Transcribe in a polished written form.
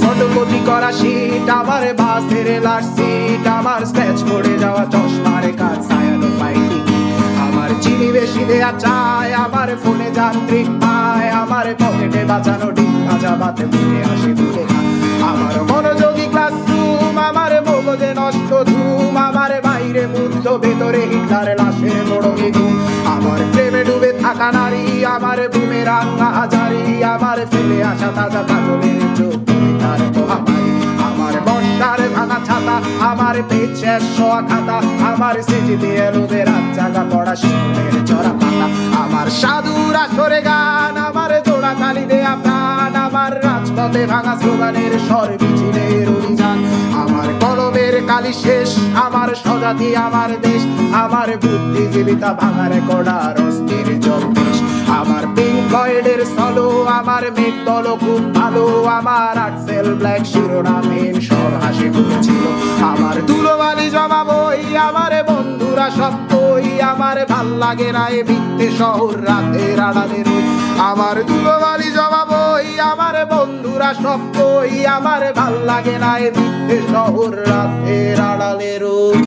Photocopy করা sheet, আমার বাসের লাশ সিট, আমার স্ক্র্যাচ পড়ে যাওয়া চশমার কাজ, ছায়ানো পাইনি আমার চিনি বেশি দেয়া চায়, আমার ফোনে যান্ত্রিক পায়, আমার পকেটে বাঁচানো ডিম ভাজা বাতে বুঝে আসে ভুলে আমার মনোযোগী ক্লাসরুম, আমার মগজে নষ্ট ধুম, আমার বাইরে মুগ্ধ ভেতরে হিটলার লাশের মোড়কে ঘুম, আমার প্রেমে ডুবে থাকা নারী, আমার বুমেরাং হাজারি, আমার ফেলে আসা তাজা কাজলের চোখ তার মহামারী, আমার বর্ষার ভাঙা ছাতা, আমার পেট শেষ শোয়া খাতা, আমার স্মৃতিতে এলোদের রাত জাগা পড়া শিশুদের চড়া পাতা, আমার সাধুর আসরে গান, আমার জোড়া তালি দেয়া প্রাণ, আমার রাজপথে ভাঙা স্লোগানের স্বর মিছিলের অভিযান, আমার কলমের কালি শেষ, আমার স্বজাতি আমার দেশ, আমার বুদ্ধিজীবিতা ভাঙা রেকর্ডার অস্থির জগদীশ, আমার পিঙ্ক ফ্লয়েডের সলো, আমার মেঘ দল খুব ভালো, আমার আর্টসেল ব্ল্যাক শিরোনামহীন সব হাসি খুঁজছিল, আমার ধুলোবালি জমা বই, আমার বন্ধুরা সত্যই, আমার ভাল লাগে না এ মিথ্যে শহর রাতের আড়ালে রই, আমার ধুলোবালি জমা বই, আমার বন্ধুরা সত্যই, আমার ভাল লাগে না এ মিথ্যে শহর রাতের আড়ালে রই।